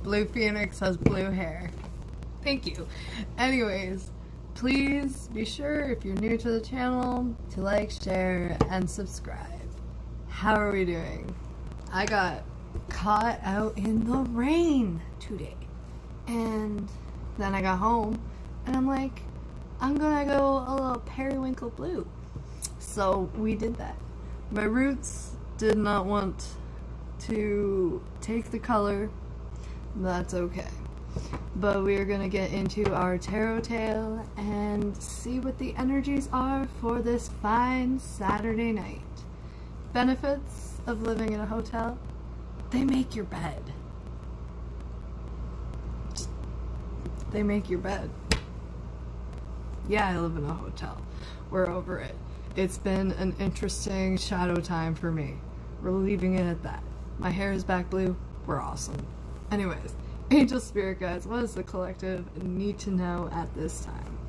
Blue Phoenix has blue hair. Thank you. Anyways, please be sure, if you're new to the channel, to like, share, and subscribe. How are we doing? I got caught out in the rain today. And then I got home, and I'm like, I'm gonna go a little periwinkle blue. So we did that. My roots did not want to take the color. That's okay. But we are going to get into our tarot tale and see what the energies are for this fine Saturday night. Benefits of living in a hotel: they make your bed. They make your bed. Yeah, I live in a hotel. We're over it. It's been an interesting shadow time for me. We're leaving it at that. My hair is back blue. We're awesome. Anyways, angel spirit guides, what does the collective need to know at this time?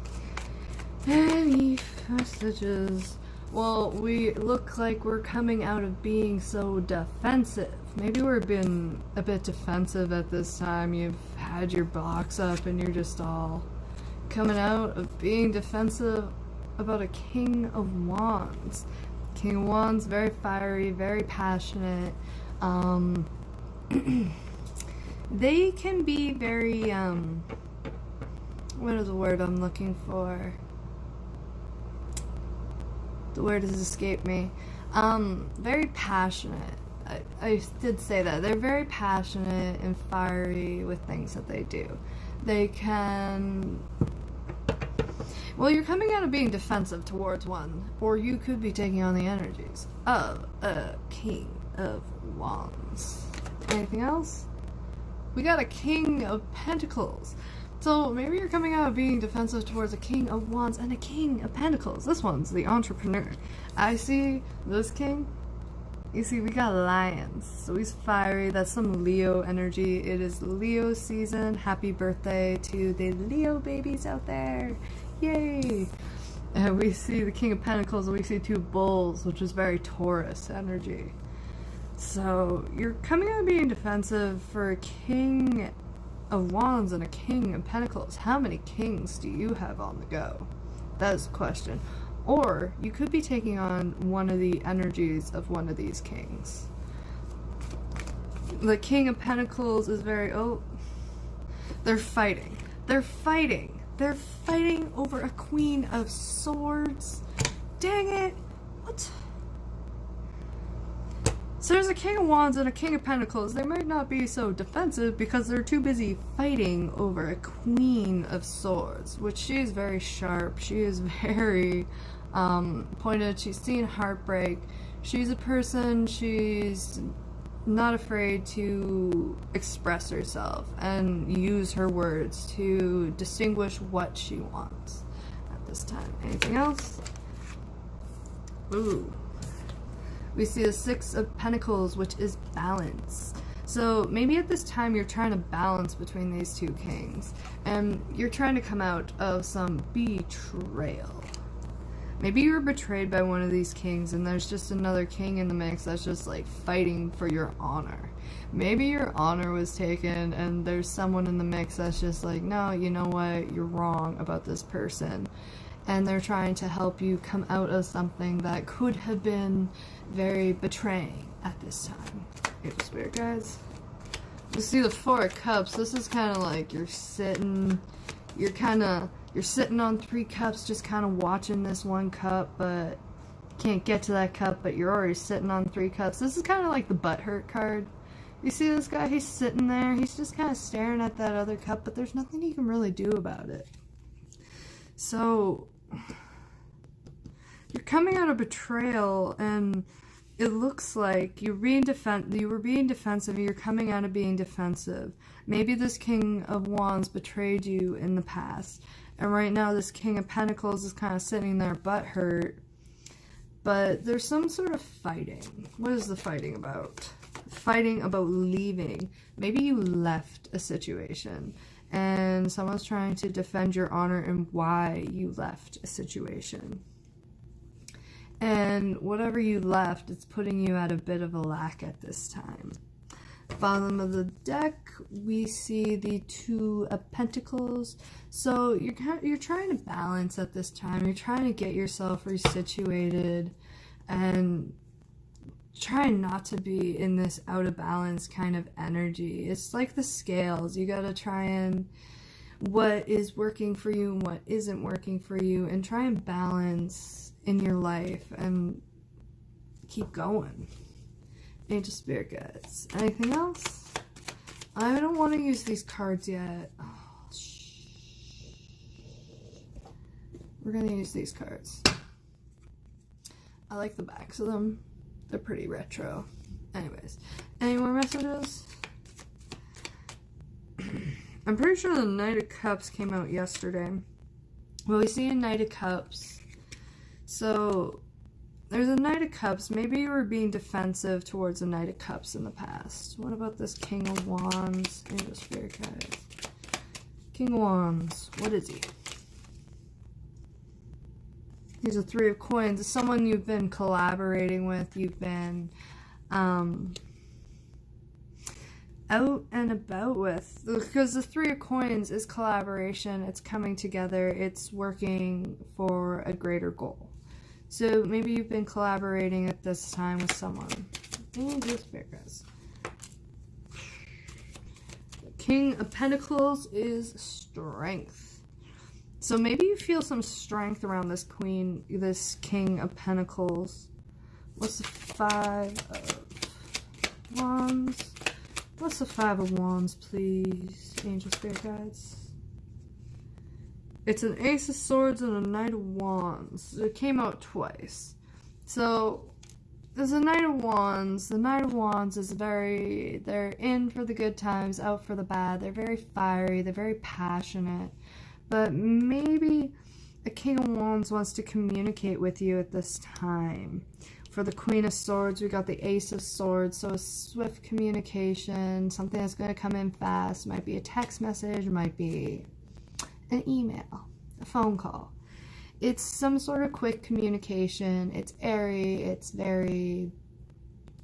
Any messages? Well, we look like we're coming out of being so defensive. Maybe we're being a bit defensive at this time. You've had your box up and you're just all coming out of being defensive about a King of Wands. King of Wands, very fiery, very passionate. They can be very, what is the word I'm looking for? The word has escaped me. Very passionate. I did say that. They're very passionate and fiery with things that they do. They can... Well, you're coming out of being defensive towards one, or you could be taking on the energies of a King of Wands. Anything else? We got a King of Pentacles. So maybe you're coming out of being defensive towards a King of Wands and a King of Pentacles. This one's the entrepreneur. I see this king. You see, we got lions. So he's fiery. That's some Leo energy. It is Leo season. Happy birthday to the Leo babies out there. Yay! And we see the King of Pentacles, and we see two bulls, which is very Taurus energy. So you're coming out of being defensive for a King of Wands and a King of Pentacles. How many kings do you have on the go? That is the question. Or you could be taking on one of the energies of one of these kings. The King of Pentacles is very... Oh, they're fighting. They're fighting. They're fighting over a Queen of Swords. Dang it. What? So there's a King of Wands and a King of Pentacles. They might not be so defensive because they're too busy fighting over a Queen of Swords, which she is very sharp. She is very pointed. She's seen heartbreak. She's a person, she's not afraid to express herself and use her words to distinguish what she wants at this time. Anything else? Ooh. We see the Six of Pentacles, which is balance. So maybe at this time you're trying to balance between these two kings, and you're trying to come out of some betrayal. Maybe you were betrayed by one of these kings, and there's just another king in the mix that's just like fighting for your honor. Maybe your honor was taken, and there's someone in the mix that's just like, no, you know what, you're wrong about this person. And they're trying to help you come out of something that could have been very betraying at this time. Angel spirit guides. You see the Four of Cups. This is kind of like you're sitting on 3 cups, just kind of watching this one cup, but can't get to that cup, but you're already sitting on 3 cups. This is kind of like the butthurt card. You see this guy? He's sitting there. He's just kind of staring at that other cup, but there's nothing he can really do about it. So you're coming out of betrayal, and it looks like you were being defensive, and you're coming out of being defensive. Maybe this King of Wands betrayed you in the past, and right now this King of Pentacles is kind of sitting there butthurt, but there's some sort of fighting. What is the fighting about? Fighting about leaving. Maybe you left a situation, and someone's trying to defend your honor and why you left a situation. And whatever you left, it's putting you at a bit of a lack at this time. Bottom of the deck, we see the Two of Pentacles. So you're trying to balance at this time. You're trying to get yourself resituated and trying not to be in this out of balance kind of energy. It's like the scales. You gotta try and what is working for you and what isn't working for you, and try and balance in your life and keep going. Angel Spirit Guides. Anything else? I don't want to use these cards yet. Oh, we're gonna use these cards. I like the backs of them. They're pretty retro. Anyways, any more messages? I'm pretty sure the Knight of Cups came out yesterday. Well, we see a Knight of Cups. So there's a Knight of Cups. Maybe you were being defensive towards a Knight of Cups in the past. What about this King of Wands? Angel Spirit Guides. King of Wands. What is he? He's a Three of Coins. It's someone you've been collaborating with. You've been out and about with. Because the Three of Coins is collaboration. It's coming together. It's working for a greater goal. So maybe you've been collaborating at this time with someone. Angel Spirit Guides. The King of Pentacles is strength. So maybe you feel some strength around this King of Pentacles. What's the Five of Wands? What's the Five of Wands, please? Angel Spirit Guides. It's an Ace of Swords and a Knight of Wands. It came out twice. So there's a Knight of Wands. The Knight of Wands is they're in for the good times, out for the bad. They're very fiery. They're very passionate. But maybe a King of Wands wants to communicate with you at this time. For the Queen of Swords, we got the Ace of Swords. So a swift communication, something that's going to come in fast. Might be a text message, might be an email, a phone call. It's some sort of quick communication. It's airy. It's very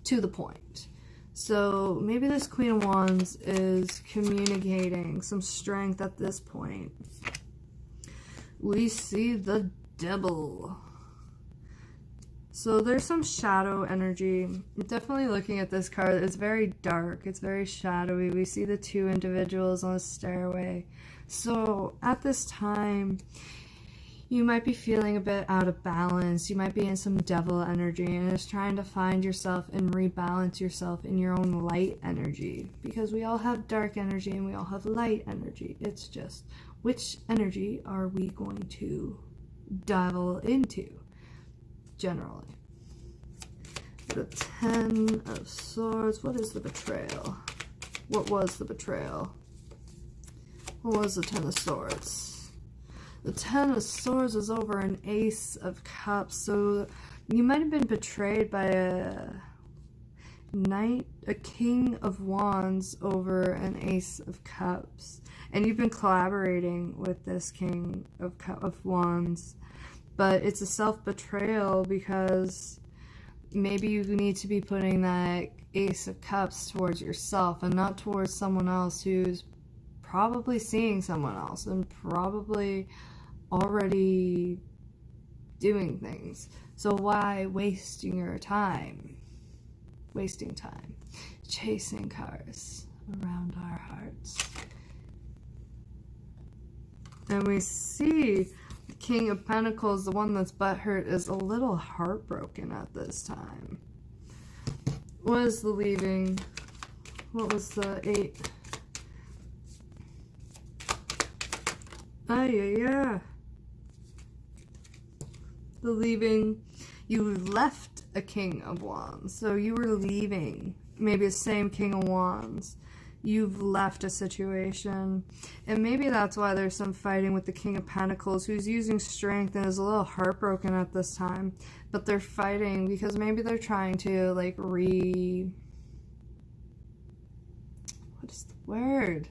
to the point. So maybe this Queen of Wands is communicating some strength at this point. We see the Devil. So there's some shadow energy. Definitely looking at this card, it's very dark. It's very shadowy. We see the two individuals on a stairway. So at this time, you might be feeling a bit out of balance. You might be in some devil energy and just trying to find yourself and rebalance yourself in your own light energy. Because we all have dark energy and we all have light energy. It's just, which energy are we going to dabble into, generally? The Ten of Swords. What is the betrayal? What was the betrayal? What was the Ten of Swords? The Ten of Swords is over an Ace of Cups, so you might have been betrayed by a King of Wands over an Ace of Cups, and you've been collaborating with this King of Wands, but it's a self-betrayal because maybe you need to be putting that Ace of Cups towards yourself and not towards someone else who's probably seeing someone else and probably already doing things. So why wasting your time? Wasting time. Chasing cars around our hearts. And we see the King of Pentacles, the one that's butthurt, is a little heartbroken at this time. What is the leaving? What was the 8? Yeah. The leaving. You left a King of Wands. So you were leaving. Maybe the same King of Wands. You've left a situation. And maybe that's why there's some fighting with the King of Pentacles, who's using strength and is a little heartbroken at this time. But they're fighting because maybe they're trying to, like, what is the word?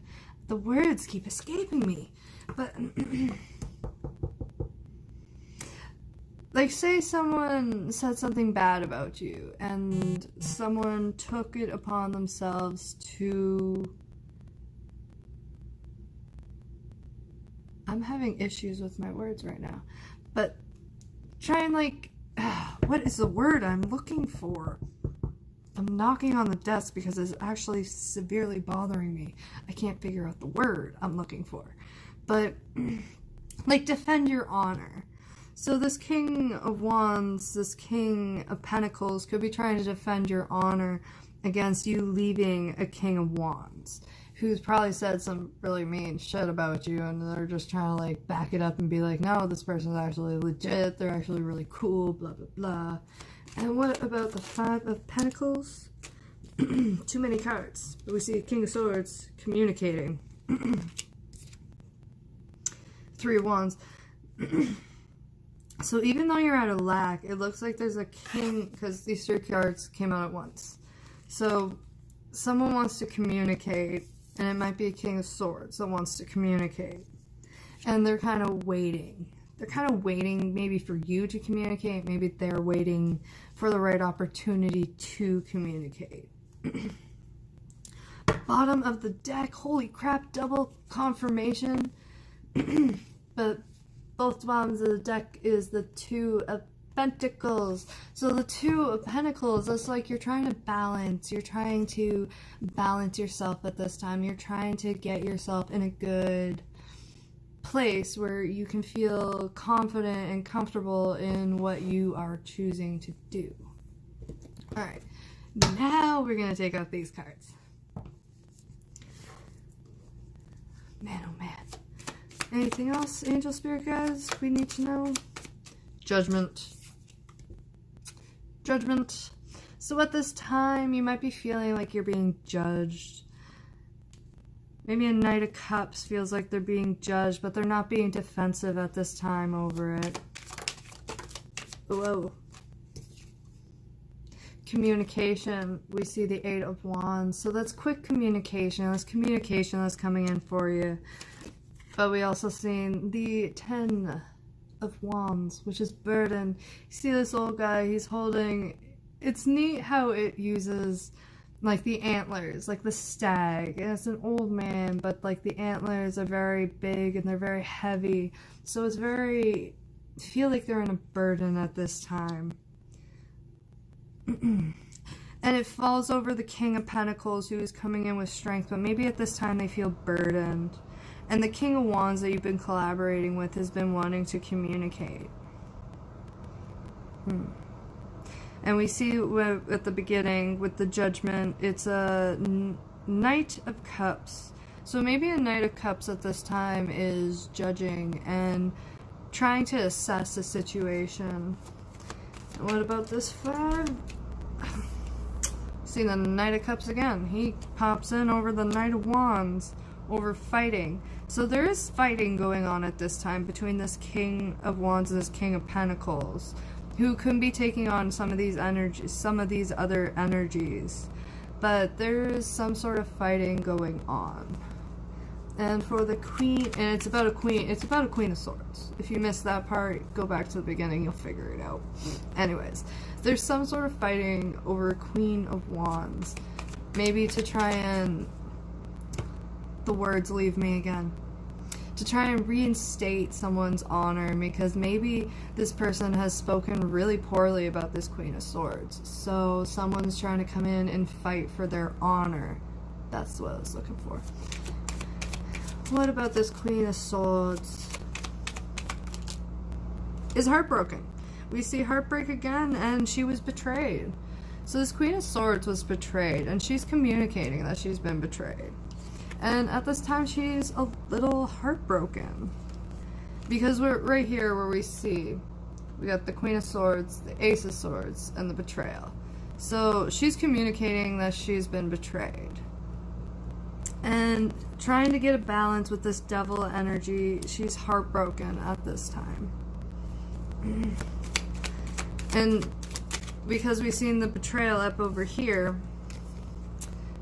The words keep escaping me. But like, say someone said something bad about you, and someone took it upon themselves to... I'm having issues with my words right now. But try and, like... what is the word I'm looking for? I'm knocking on the desk because it's actually severely bothering me. I can't figure out the word I'm looking for. But, like, defend your honor. So this King of Wands, this King of Pentacles could be trying to defend your honor against you leaving a King of Wands, who's probably said some really mean shit about you, and they're just trying to, like, back it up and be like, no, this person's actually legit, they're actually really cool, blah, blah, blah. And what about the Five of Pentacles? Too many cards. But we see a King of Swords communicating. Three of Wands. So even though you're at a lack, it looks like there's a king, because these three cards came out at once. So someone wants to communicate, and it might be a King of Swords that wants to communicate. And they're kind of waiting. They're kind of waiting maybe for you to communicate. Maybe they're waiting for the right opportunity to communicate. Bottom of the deck. Holy crap, double confirmation. But both bottoms of the deck is the Two of Pentacles. So the Two of Pentacles, it's like you're trying to balance. You're trying to balance yourself at this time. You're trying to get yourself in a good place where you can feel confident and comfortable in what you are choosing to do. Alright, now we're going to take out these cards. Man, oh man. Anything else, Angel Spirit guys, we need to know? Judgment. Judgment. So at this time, you might be feeling like you're being judged. Maybe a Knight of Cups feels like they're being judged, but they're not being defensive at this time over it. Whoa. Communication. We see the Eight of Wands. So that's quick communication. That's communication that's coming in for you. But we also seen the Ten of Wands, which is burden. You see this old guy, he's holding... It's neat how it uses... like the antlers, like the stag, and it's an old man, but like the antlers are very big and they're very heavy, so it's very, I feel like they're in a burden at this time. And it falls over the King of Pentacles, who is coming in with strength, but maybe at this time they feel burdened. And the King of Wands that you've been collaborating with has been wanting to communicate. And we see at the beginning with the Judgment, it's a Knight of Cups. So maybe a Knight of Cups at this time is judging and trying to assess the situation. And what about this five? See the Knight of Cups again. He pops in over the Knight of Wands, over fighting. So there is fighting going on at this time between this King of Wands and this King of Pentacles, who can be taking on some of these energies, some of these other energies. But there is some sort of fighting going on. And for the Queen, and it's about a Queen of Swords. If you missed that part, go back to the beginning, you'll figure it out. Anyways, there's some sort of fighting over Queen of Wands. Maybe to try and, the words leave me again. To try and reinstate someone's honor, because maybe this person has spoken really poorly about this Queen of Swords. So someone's trying to come in and fight for their honor. That's what I was looking for. What about this Queen of Swords? Is heartbroken. We see heartbreak again, and she was betrayed. So this Queen of Swords was betrayed, and she's communicating that she's been betrayed. And at this time, she's a little heartbroken. Because we're right here where we see, we got the Queen of Swords, the Ace of Swords, and the betrayal. So she's communicating that she's been betrayed. And trying to get a balance with this devil energy, she's heartbroken at this time. And because we've seen the betrayal up over here,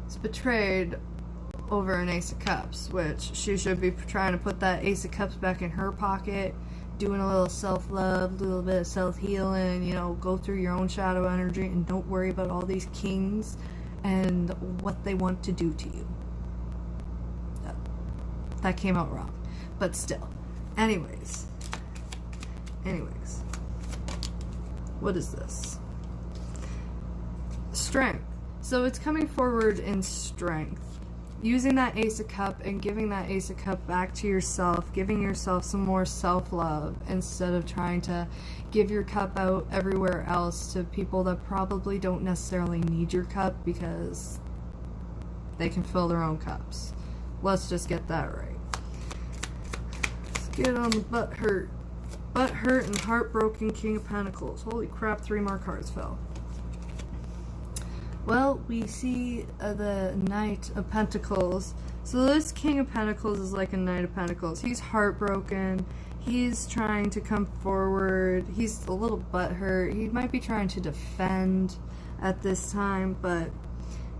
it's betrayed over an Ace of Cups, which she should be trying to put that Ace of Cups back in her pocket, doing a little self-love, a little bit of self-healing, you know, go through your own shadow energy and don't worry about all these kings and what they want to do to you. That came out wrong, but still. Anyways, what is this? Strength. So it's coming forward in strength. Using that Ace of Cup and giving that Ace of Cup back to yourself, giving yourself some more self-love instead of trying to give your cup out everywhere else to people that probably don't necessarily need your cup because they can fill their own cups. Let's just get that right. Let's get on the butt hurt. Butt hurt and heartbroken King of Pentacles. Holy crap, 3 more cards fell. Well, we see the Knight of Pentacles. So this King of Pentacles is like a Knight of Pentacles. He's heartbroken. He's trying to come forward. He's a little butthurt. He might be trying to defend at this time, but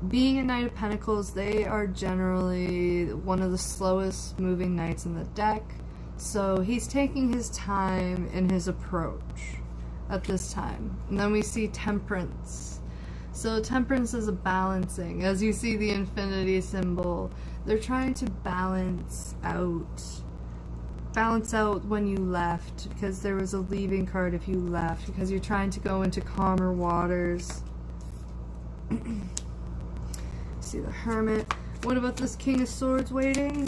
being a Knight of Pentacles, they are generally one of the slowest moving knights in the deck. So he's taking his time in his approach at this time. And then we see Temperance. So Temperance is a balancing. As you see the infinity symbol, they're trying to balance out when you left, because there was a leaving card if you left, because you're trying to go into calmer waters. See the Hermit. What about this King of Swords waiting?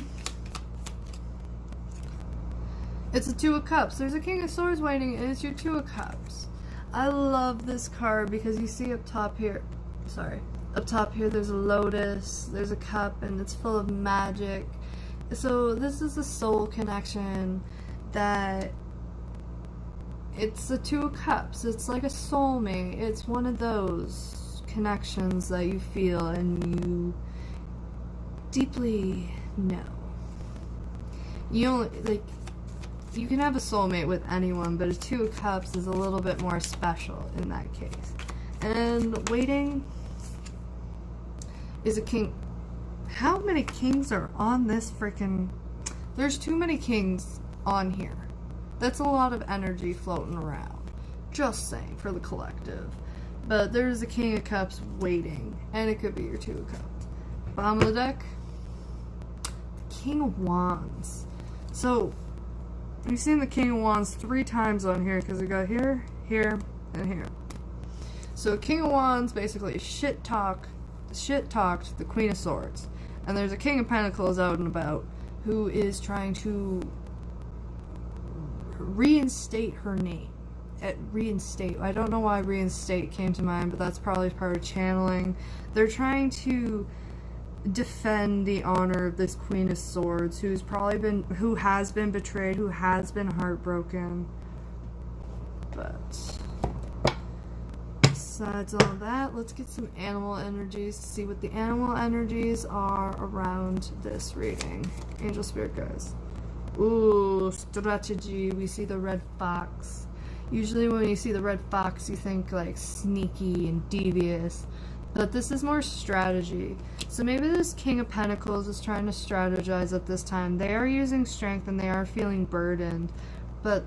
It's a 2 of Cups. There's a King of Swords waiting, and it's your 2 of Cups. I love this card because you see up top here, there's a lotus, there's a cup, and it's full of magic. So this is a soul connection that it's the 2 of Cups. It's like a soulmate. It's one of those connections that you feel and you deeply know. You only, like, you can have a soulmate with anyone, but a 2 of Cups is a little bit more special in that case. And waiting is a king. How many kings are on this freaking... There's too many kings on here. That's a lot of energy floating around. Just saying, for the collective. But there's a King of Cups waiting, and it could be your 2 of Cups. Bottom of the deck, the King of Wands. So, we've seen the King of Wands 3 times on here, because we got here, here, and here. So King of Wands basically shit-talked the Queen of Swords. And there's a King of Pentacles out and about who is trying to reinstate her name. Reinstate. I don't know why reinstate came to mind, but that's probably part of channeling. They're trying to defend the honor of this Queen of Swords, who has been betrayed, who has been heartbroken. But besides all that, let's get some animal energies to see what the animal energies are around this reading. Angel Spirit guys. Ooh, strategy. We see the red fox. Usually when you see the red fox, you think like sneaky and devious. But this is more strategy. So maybe this King of Pentacles is trying to strategize at this time. They are using strength and they are feeling burdened. But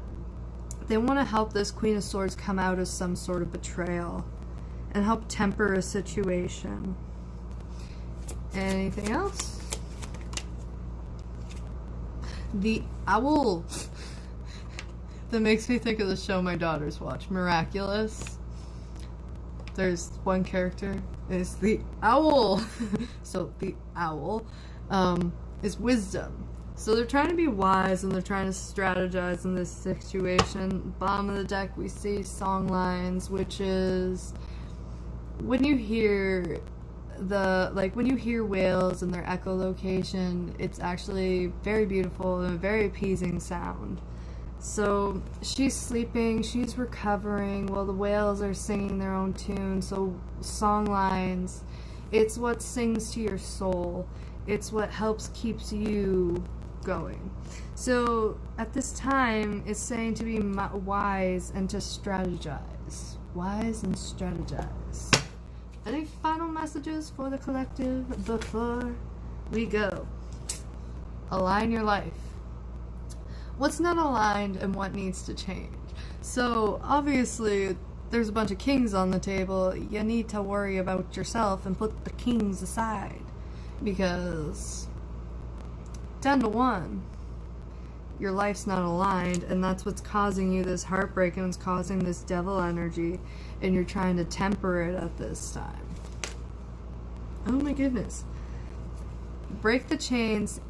they want to help this Queen of Swords come out of some sort of betrayal. And help temper a situation. Anything else? The owl. That makes me think of the show my daughters watch, Miraculous. There's one character, is the owl. So the owl is wisdom. So they're trying to be wise and they're trying to strategize in this situation. Bottom of the deck we see song lines, which is when you hear when you hear whales and their echolocation, it's actually very beautiful and a very appeasing sound. So she's sleeping, she's recovering while the whales are singing their own tune. So song lines, it's what sings to your soul. It's what helps keeps you going. So at this time, it's saying to be wise and to strategize. Wise and strategize. Any final messages for the collective before we go? Align your life. what's not aligned and what needs to change. So obviously there's a bunch of kings on the table. You need to worry about yourself and put the kings aside, because 10 to 1, your life's not aligned, and that's what's causing you this heartbreak, and it's causing this devil energy, and you're trying to temper it at this time. Oh my goodness. Break the chains,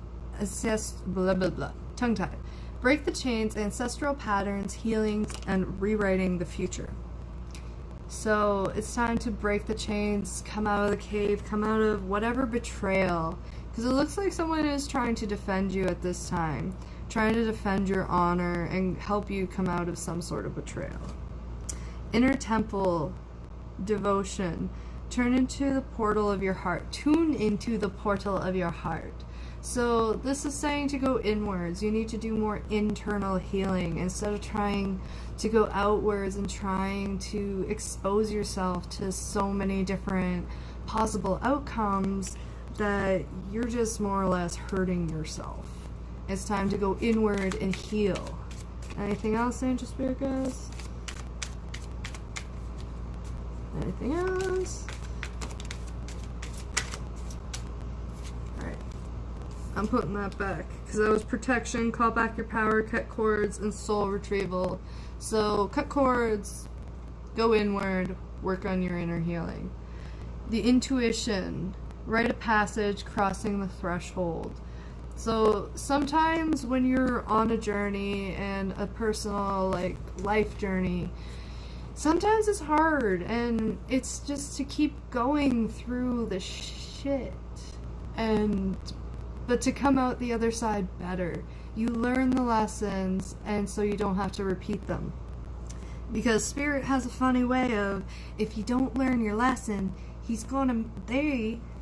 blah blah blah, tongue-tied. Break the chains, ancestral patterns, healing, and rewriting the future. So it's time to break the chains, come out of the cave, come out of whatever betrayal, because it looks like someone is trying to defend you at this time, trying to defend your honor and help you come out of some sort of betrayal. Inner temple devotion. Turn into the portal of your heart. Tune into the portal of your heart. So this is saying to go inwards. You need to do more internal healing instead of trying to go outwards and trying to expose yourself to so many different possible outcomes that you're just more or less hurting yourself. It's time to go inward and heal. Anything else, Angel Spirit guys? Anything else? Alright. I'm putting that back because that was protection, call back your power, cut cords, and soul retrieval. So cut cords, go inward, work on your inner healing. The intuition, rite of passage, crossing the threshold. So sometimes when you're on a journey and a personal life journey, sometimes it's hard, and it's just to keep going through the shit, but to come out the other side better. You learn the lessons, and so you don't have to repeat them. Because Spirit has a funny way of, if you don't learn your lesson, the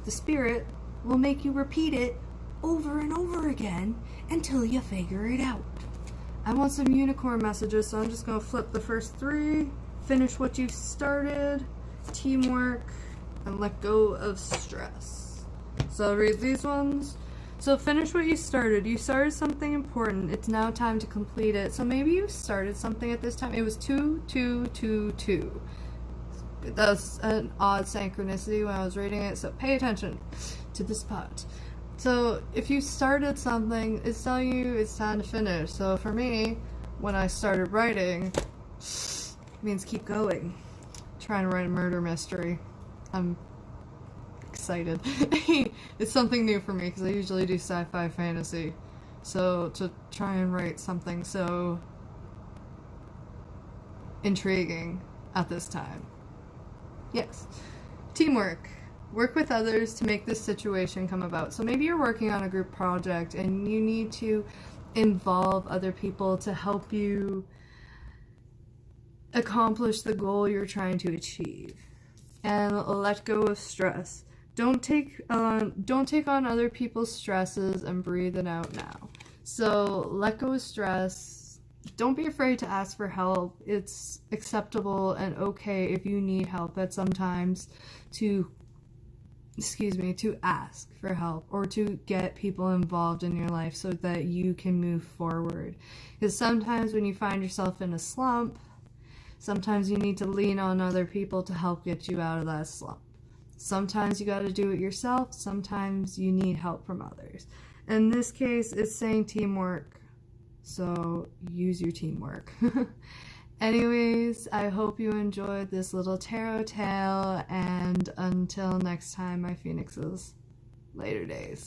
Spirit will make you repeat it over and over again until you figure it out. I want some unicorn messages, so I'm just going to flip the first 3. Finish what you've started, teamwork, and let go of stress. So I'll read these ones. So finish what you started. You started something important. It's now time to complete it. So maybe you started something at this time. It was 2, 2, 2, 2. That's an odd synchronicity when I was reading it, so pay attention to this part. So if you started something, it's telling you it's time to finish. So for me, when I started writing, it means keep going. Trying to write a murder mystery. I'm excited. It's something new for me because I usually do sci-fi fantasy. So to try and write something so intriguing at this time. Yes. Teamwork. Work with others to make this situation come about. So maybe you're working on a group project and you need to involve other people to help you accomplish the goal you're trying to achieve. And let go of stress. Don't take on other people's stresses and breathe it out now. So let go of stress. Don't be afraid to ask for help. It's acceptable and okay if you need help at some times to ask for help or to get people involved in your life so that you can move forward. Because sometimes when you find yourself in a slump, sometimes you need to lean on other people to help get you out of that slump. Sometimes you got to do it yourself. Sometimes you need help from others. In this case, it's saying teamwork. So use your teamwork. Anyways, I hope you enjoyed this little tarot tale, and until next time, my phoenixes, later days.